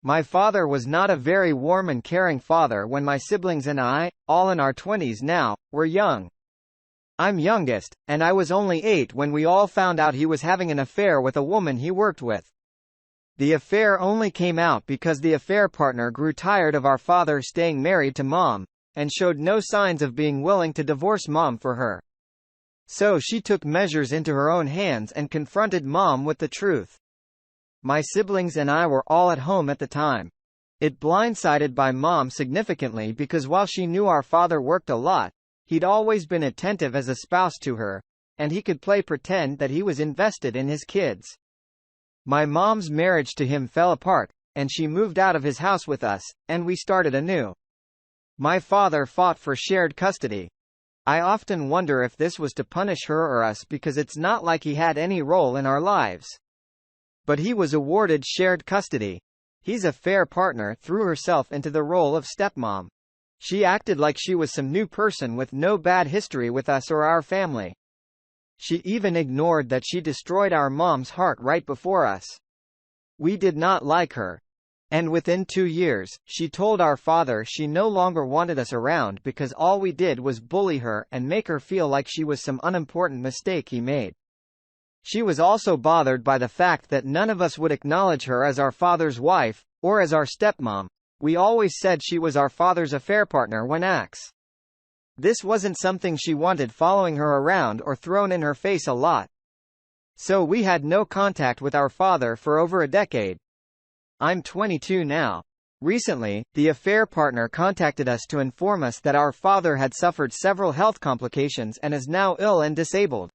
My father was not a very warm and caring father when my siblings and I, all in our 20s now, were young. I'm youngest, and I was only 8 when we all found out he was having an affair with a woman he worked with. The affair only came out because the affair partner grew tired of our father staying married to Mom, and showed no signs of being willing to divorce Mom for her. So she took measures into her own hands and confronted Mom with the truth. My siblings and I were all at home at the time. It blindsided by Mom significantly because while she knew our father worked a lot, he'd always been attentive as a spouse to her, and he could play pretend that he was invested in his kids. My mom's marriage to him fell apart, and she moved out of his house with us, and we started anew. My father fought for shared custody. I often wonder if this was to punish her or us because it's not like he had any role in our lives. But he was awarded shared custody. His affair partner threw herself into the role of stepmom. She acted like she was some new person with no bad history with us or our family. She even ignored that she destroyed our mom's heart right before us. We did not like her. And within 2 years, she told our father she no longer wanted us around because all we did was bully her and make her feel like she was some unimportant mistake he made. She was also bothered by the fact that none of us would acknowledge her as our father's wife, or as our stepmom. We always said she was our father's affair partner when asked. This wasn't something she wanted following her around or thrown in her face a lot. So we had no contact with our father for over a decade. I'm 22 now. Recently, the affair partner contacted us to inform us that our father had suffered several health complications and is now ill and disabled.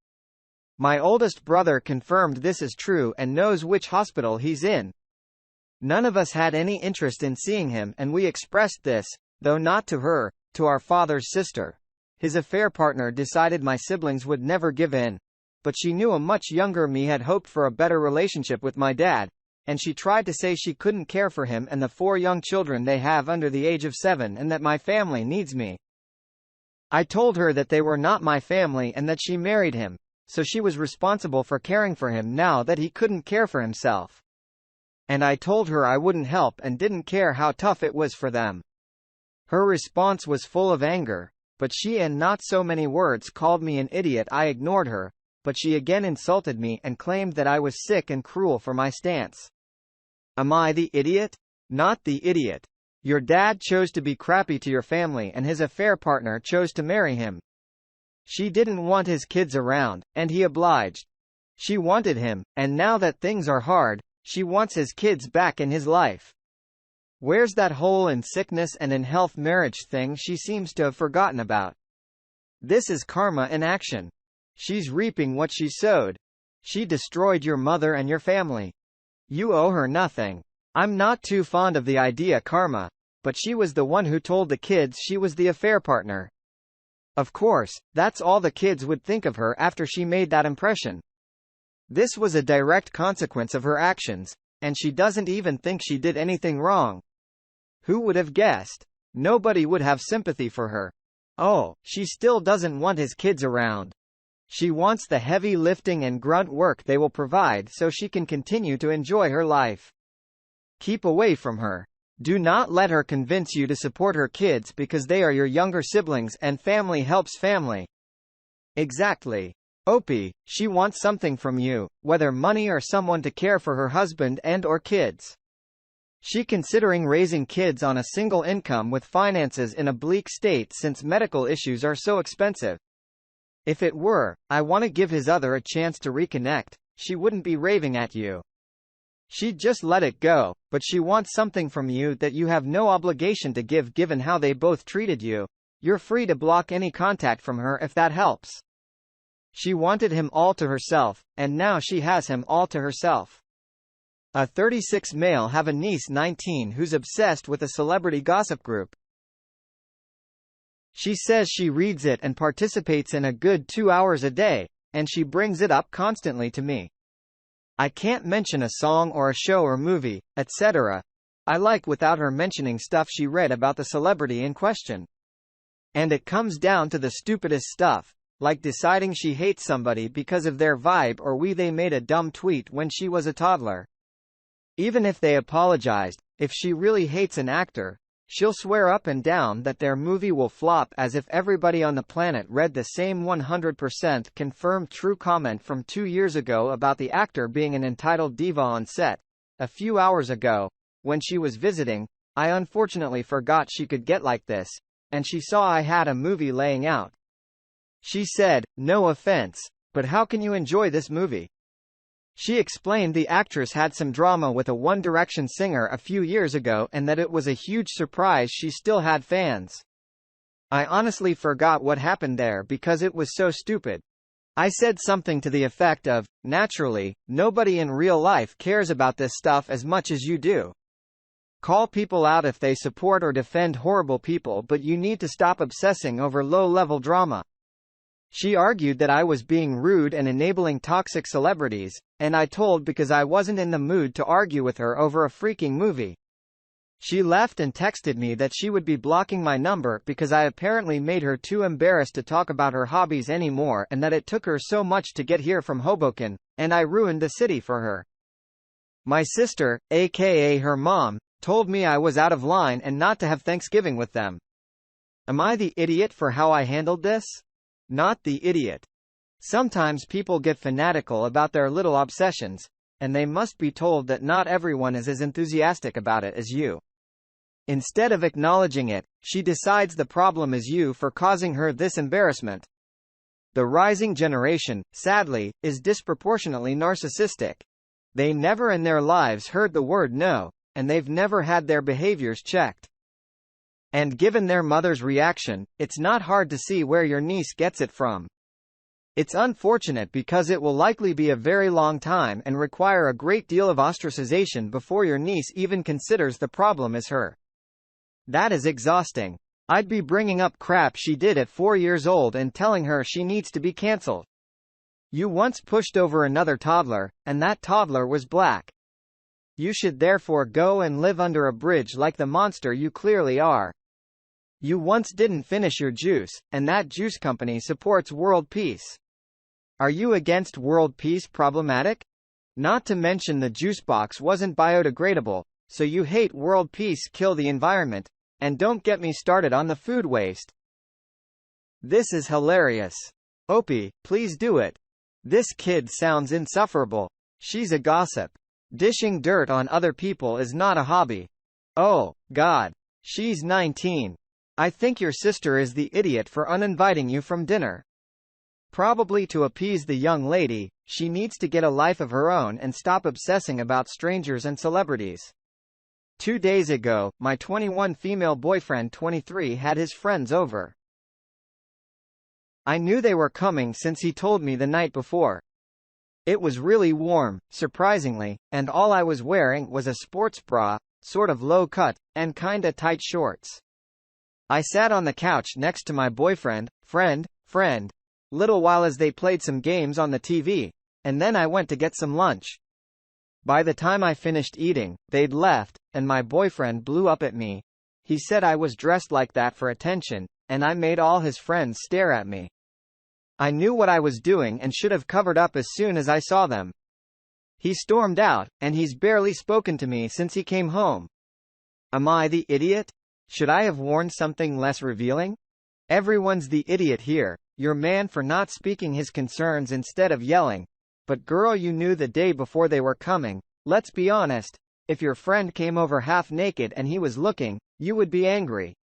My oldest brother confirmed this is true and knows which hospital he's in. None of us had any interest in seeing him and we expressed this, though not to her, to our father's sister. His affair partner decided my siblings would never give in. But she knew a much younger me had hoped for a better relationship with my dad, and she tried to say she couldn't care for him and the 4 young children they have under the age of 7 and that my family needs me. I told her that they were not my family and that she married him, so she was responsible for caring for him now that he couldn't care for himself. And I told her I wouldn't help and didn't care how tough it was for them. Her response was full of anger, but she in not so many words called me an idiot. I ignored her, but she again insulted me and claimed that I was sick and cruel for my stance. Am I the idiot? Not the idiot. Your dad chose to be crappy to your family and his affair partner chose to marry him. She didn't want his kids around, and he obliged. She wanted him, and now that things are hard, she wants his kids back in his life. Where's that whole in sickness and in health marriage thing she seems to have forgotten about? This is karma in action. She's reaping what she sowed. She destroyed your mother and your family. You owe her nothing. I'm not too fond of the idea karma, but she was the one who told the kids she was the affair partner. Of course, that's all the kids would think of her after she made that impression. This was a direct consequence of her actions, and she doesn't even think she did anything wrong. Who would have guessed? Nobody would have sympathy for her. Oh, she still doesn't want his kids around. She wants the heavy lifting and grunt work they will provide so she can continue to enjoy her life. Keep away from her. Do not let her convince you to support her kids because they are your younger siblings and family helps family. Exactly. Opie, she wants something from you, whether money or someone to care for her husband and or kids. She considering raising kids on a single income with finances in a bleak state since medical issues are so expensive. If it were, I want to give his other a chance to reconnect, she wouldn't be raving at you. She'd just let it go, but she wants something from you that you have no obligation to give given how they both treated you. You're free to block any contact from her if that helps. She wanted him all to herself, and now she has him all to herself. A 36 male have a niece 19 who's obsessed with a celebrity gossip group. She says she reads it and participates in a good 2 hours a day, and she brings it up constantly to me. I can't mention a song or a show or movie, etc. I like without her mentioning stuff she read about the celebrity in question. And it comes down to the stupidest stuff, like deciding she hates somebody because of their vibe or they made a dumb tweet when she was a toddler. Even if they apologized, If she really hates an actor, she'll swear up and down that their movie will flop, as if everybody on the planet read the same 100% confirmed true comment from 2 years ago about the actor being an entitled diva on set. A few hours ago, when she was visiting, I unfortunately forgot she could get like this, and she saw I had a movie laying out. She said, "No offense, but how can you enjoy this movie?" She explained the actress had some drama with a One Direction singer a few years ago and that it was a huge surprise she still had fans. I honestly forgot what happened there because it was so stupid. I said something to the effect of, "Naturally, nobody in real life cares about this stuff as much as you do. Call people out if they support or defend horrible people, but you need to stop obsessing over low-level drama." She argued that I was being rude and enabling toxic celebrities, and I told because I wasn't in the mood to argue with her over a freaking movie. She left and texted me that she would be blocking my number because I apparently made her too embarrassed to talk about her hobbies anymore and that it took her so much to get here from Hoboken, and I ruined the city for her. My sister, aka her mom, told me I was out of line and not to have Thanksgiving with them. Am I the idiot for how I handled this? Not the idiot. Sometimes people get fanatical about their little obsessions, and they must be told that not everyone is as enthusiastic about it as you. Instead of acknowledging it, she decides the problem is you for causing her this embarrassment. The rising generation, sadly, is disproportionately narcissistic. They never in their lives heard the word no, and they've never had their behaviors checked. And given their mother's reaction, it's not hard to see where your niece gets it from. It's unfortunate because it will likely be a very long time and require a great deal of ostracization before your niece even considers the problem is her. That is exhausting. I'd be bringing up crap she did at 4 years old and telling her she needs to be cancelled. You once pushed over another toddler, and that toddler was black. You should therefore go and live under a bridge like the monster you clearly are. You once didn't finish your juice, and that juice company supports world peace. Are you against world peace problematic? Not to mention the juice box wasn't biodegradable, so you hate world peace, kill the environment, and don't get me started on the food waste. This is hilarious. Opie, please do it. This kid sounds insufferable. She's a gossip. Dishing dirt on other people is not a hobby. Oh, God. She's 19. I think your sister is the idiot for uninviting you from dinner. Probably to appease the young lady, she needs to get a life of her own and stop obsessing about strangers and celebrities. 2 days ago, my 21 female boyfriend 23 had his friends over. I knew they were coming since he told me the night before. It was really warm, surprisingly, and all I was wearing was a sports bra, sort of low cut, and kinda tight shorts. I sat on the couch next to my boyfriend, friend, little while as they played some games on the TV, and then I went to get some lunch. By the time I finished eating, they'd left, and my boyfriend blew up at me. He said I was dressed like that for attention, and I made all his friends stare at me. I knew what I was doing and should have covered up as soon as I saw them. He stormed out, and he's barely spoken to me since he came home. Am I the idiot? Should I have worn something less revealing? Everyone's the idiot here, your man for not speaking his concerns instead of yelling. But girl, you knew the day before they were coming. Let's be honest. If your friend came over half naked and he was looking, you would be angry.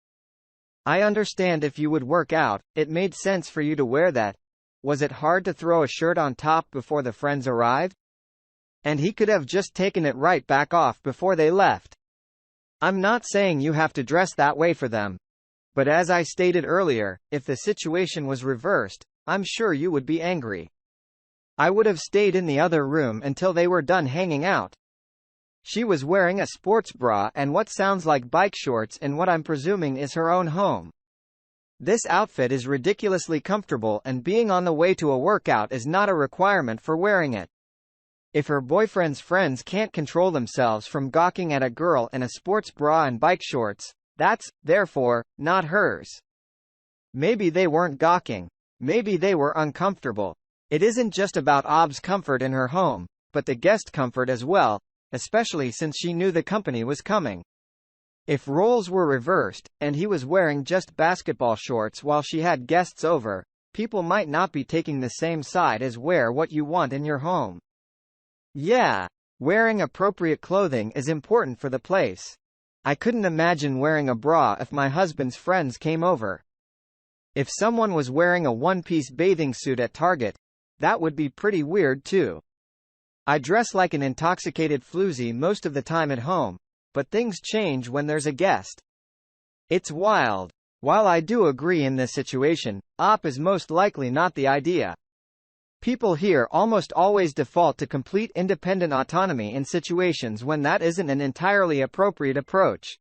I understand if you would work out, it made sense for you to wear that. Was it hard to throw a shirt on top before the friends arrived? And he could have just taken it right back off before they left. I'm not saying you have to dress that way for them. But as I stated earlier, if the situation was reversed, I'm sure you would be angry. I would have stayed in the other room until they were done hanging out. She was wearing a sports bra and what sounds like bike shorts in what I'm presuming is her own home. This outfit is ridiculously comfortable, and being on the way to a workout is not a requirement for wearing it. If her boyfriend's friends can't control themselves from gawking at a girl in a sports bra and bike shorts, that's, therefore, not hers. Maybe they weren't gawking. Maybe they were uncomfortable. It isn't just about Ob's comfort in her home, but the guest comfort as well, especially since she knew the company was coming. If roles were reversed, and he was wearing just basketball shorts while she had guests over, people might not be taking the same side as wear what you want in your home. Yeah, wearing appropriate clothing is important for the place. I couldn't imagine wearing a bra if my husband's friends came over. If someone was wearing a one-piece bathing suit at Target, that would be pretty weird too. I dress like an intoxicated floozy most of the time at home, but things change when there's a guest. It's wild. While I do agree in this situation, op is most likely not the idea. People here almost always default to complete independent autonomy in situations when that isn't an entirely appropriate approach.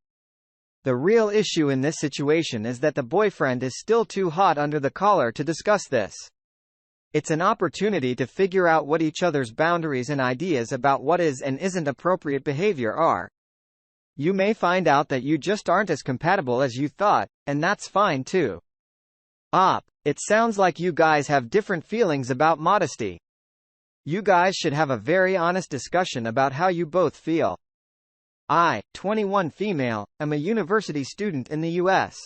The real issue in this situation is that the boyfriend is still too hot under the collar to discuss this. It's an opportunity to figure out what each other's boundaries and ideas about what is and isn't appropriate behavior are. You may find out that you just aren't as compatible as you thought, and that's fine too. Op, it sounds like you guys have different feelings about modesty. You guys should have a very honest discussion about how you both feel. I, 21 female, am a university student in the US.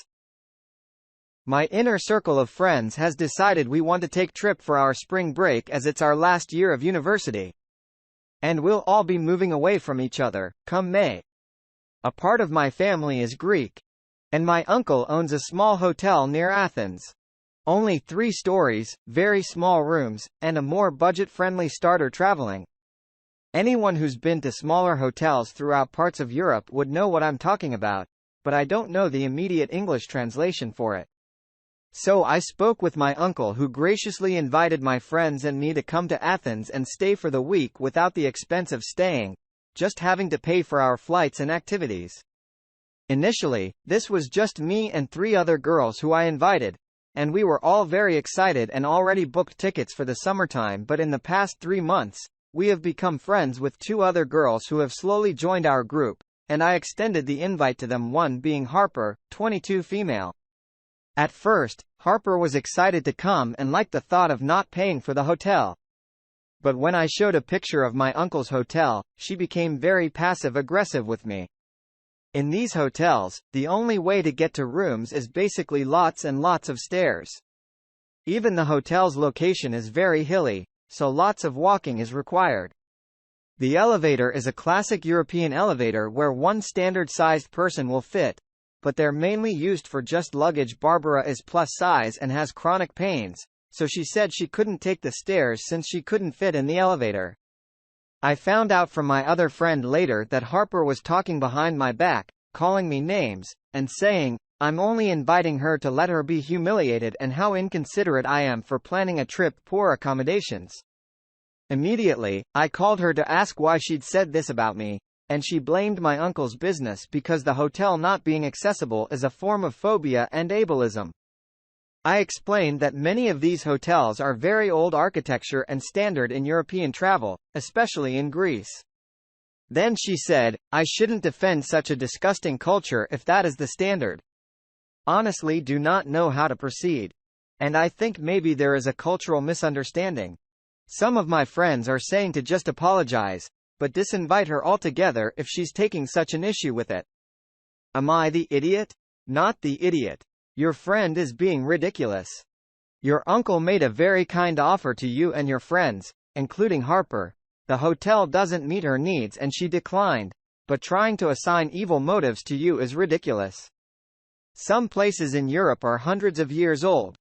My inner circle of friends has decided we want to take trip for our spring break as it's our last year of university. And we'll all be moving away from each other, come May. A part of my family is Greek. And my uncle owns a small hotel near Athens. Only 3 stories, very small rooms, and a more budget-friendly starter traveling. Anyone who's been to smaller hotels throughout parts of Europe would know what I'm talking about, but I don't know the immediate English translation for it. So I spoke with my uncle who graciously invited my friends and me to come to Athens and stay for the week without the expense of staying, just having to pay for our flights and activities. Initially, this was just me and 3 other girls who I invited, and we were all very excited and already booked tickets for the summertime, but in the past 3 months, we have become friends with 2 other girls who have slowly joined our group, and I extended the invite to them, one being Harper, 22 female. At first, Harper was excited to come and liked the thought of not paying for the hotel. But when I showed a picture of my uncle's hotel, she became very passive-aggressive with me. In these hotels, the only way to get to rooms is basically lots and lots of stairs. Even the hotel's location is very hilly, so lots of walking is required. The elevator is a classic European elevator where one standard-sized person will fit, but they're mainly used for just luggage. Barbara is plus size and has chronic pains, so she said she couldn't take the stairs since she couldn't fit in the elevator. I found out from my other friend later that Harper was talking behind my back, calling me names, and saying, I'm only inviting her to let her be humiliated and how inconsiderate I am for planning a trip, poor accommodations. Immediately, I called her to ask why she'd said this about me, and she blamed my uncle's business because the hotel not being accessible is a form of phobia and ableism. I explained that many of these hotels are very old architecture and standard in European travel, especially in Greece. Then she said, I shouldn't defend such a disgusting culture if that is the standard. Honestly, do not know how to proceed. And I think maybe there is a cultural misunderstanding. Some of my friends are saying to just apologize, but disinvite her altogether if she's taking such an issue with it. Am I the idiot? Not the idiot. Your friend is being ridiculous. Your uncle made a very kind offer to you and your friends, including Harper. The hotel doesn't meet her needs and she declined, but trying to assign evil motives to you is ridiculous. Some places in Europe are hundreds of years old,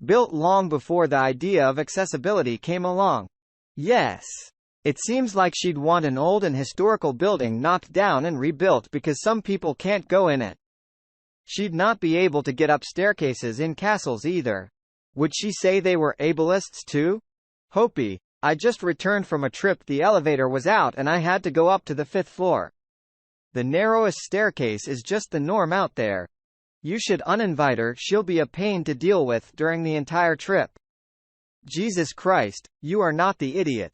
built long before the idea of accessibility came along. Yes. It seems like she'd want an old and historical building knocked down and rebuilt because some people can't go in it. She'd not be able to get up staircases in castles either. Would she say they were ableists too? Hopi, I just returned from a trip. The elevator was out and I had to go up to the 5th floor. The narrowest staircase is just the norm out there. You should uninvite her. She'll be a pain to deal with during the entire trip. Jesus Christ, you are not the idiot.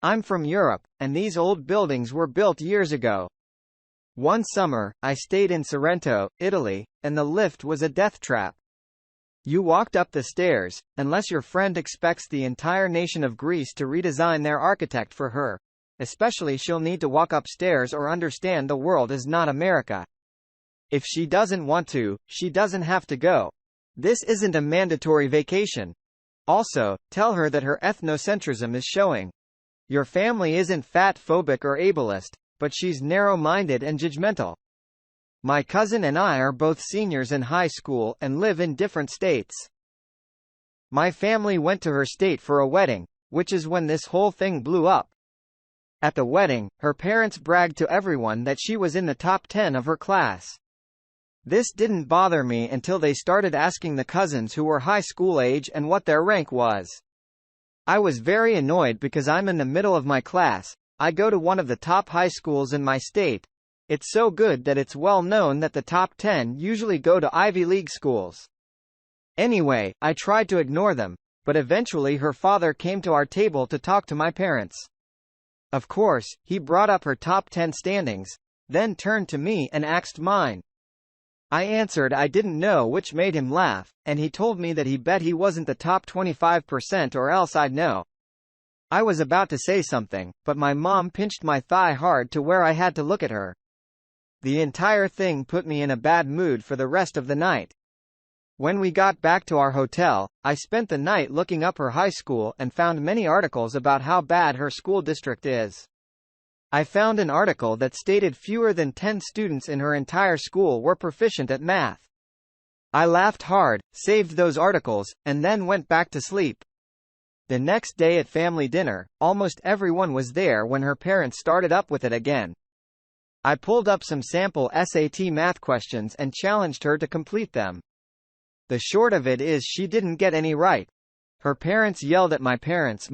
I'm from Europe, and these old buildings were built years ago. One summer, I stayed in Sorrento, Italy, and the lift was a death trap. You walked up the stairs, unless your friend expects the entire nation of Greece to redesign their architect for her. Especially she'll need to walk upstairs or understand the world is not America. If she doesn't want to, she doesn't have to go. This isn't a mandatory vacation. Also, tell her that her ethnocentrism is showing. Your family isn't fat-phobic or ableist, but she's narrow-minded and judgmental. My cousin and I are both seniors in high school and live in different states. My family went to her state for a wedding, which is when this whole thing blew up. At the wedding, her parents bragged to everyone that she was in the top 10 of her class. This didn't bother me until they started asking the cousins who were high school age and what their rank was. I was very annoyed because I'm in the middle of my class. I go to one of the top high schools in my state. It's so good that it's well known that the top 10 usually go to Ivy League schools. Anyway, I tried to ignore them, but eventually her father came to our table to talk to my parents. Of course, he brought up her top 10 standings, then turned to me and asked mine. I answered I didn't know, which made him laugh, and he told me that he bet he wasn't the top 25% or else I'd know. I was about to say something, but my mom pinched my thigh hard to where I had to look at her. The entire thing put me in a bad mood for the rest of the night. When we got back to our hotel, I spent the night looking up her high school and found many articles about how bad her school district is. I found an article that stated fewer than 10 students in her entire school were proficient at math. I laughed hard, saved those articles, and then went back to sleep. The next day at family dinner, almost everyone was there when her parents started up with it again. I pulled up some sample SAT math questions and challenged her to complete them. The short of it is she didn't get any right. Her parents yelled at my parents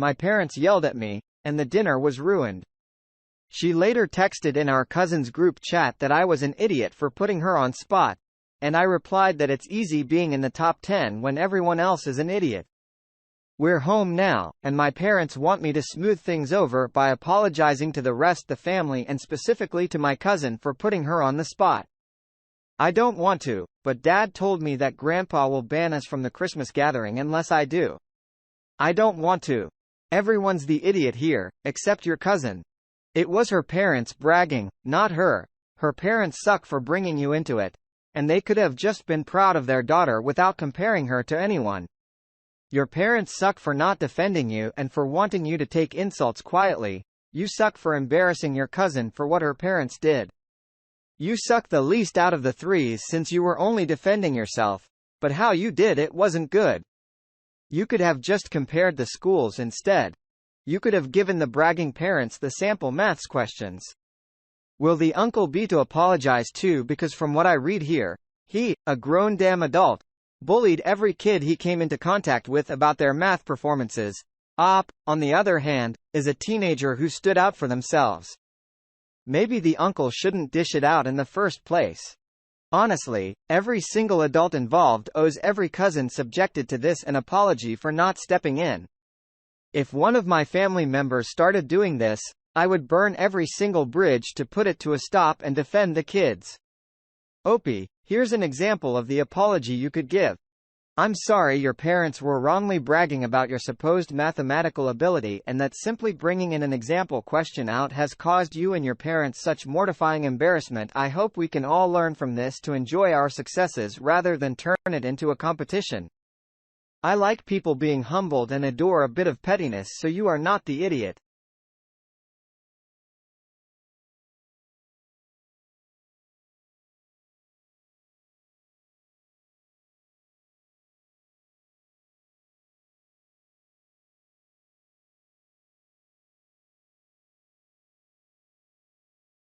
yelled at me, and the dinner was ruined. She later texted in our cousins group chat that I was an idiot for putting her on spot, and I replied that it's easy being in the top 10 when everyone else is an idiot. We're home now, and my parents want me to smooth things over by apologizing to the rest of the family and specifically to my cousin for putting her on the spot. I don't want to, but Dad told me that Grandpa will ban us from the Christmas gathering unless I do. I don't want to. Everyone's the idiot here, except your cousin. It was her parents bragging, not her. Her parents suck for bringing you into it. And they could have just been proud of their daughter without comparing her to anyone. Your parents suck for not defending you and for wanting you to take insults quietly. You suck for embarrassing your cousin for what her parents did. You suck the least out of the threes since you were only defending yourself, but how you did it wasn't good. You could have just compared the schools instead. You could have given the bragging parents the sample maths questions. Will the uncle be to apologize too, because from what I read here, he, a grown damn adult, bullied every kid he came into contact with about their math performances. Op, on the other hand, is a teenager who stood out for themselves. Maybe the uncle shouldn't dish it out in the first place. Honestly, every single adult involved owes every cousin subjected to this an apology for not stepping in. If one of my family members started doing this, I would burn every single bridge to put it to a stop and defend the kids. Opie, here's an example of the apology you could give. I'm sorry your parents were wrongly bragging about your supposed mathematical ability and that simply bringing in an example question out has caused you and your parents such mortifying embarrassment. I hope we can all learn from this to enjoy our successes rather than turn it into a competition. I like people being humbled and adore a bit of pettiness, so you are not the idiot.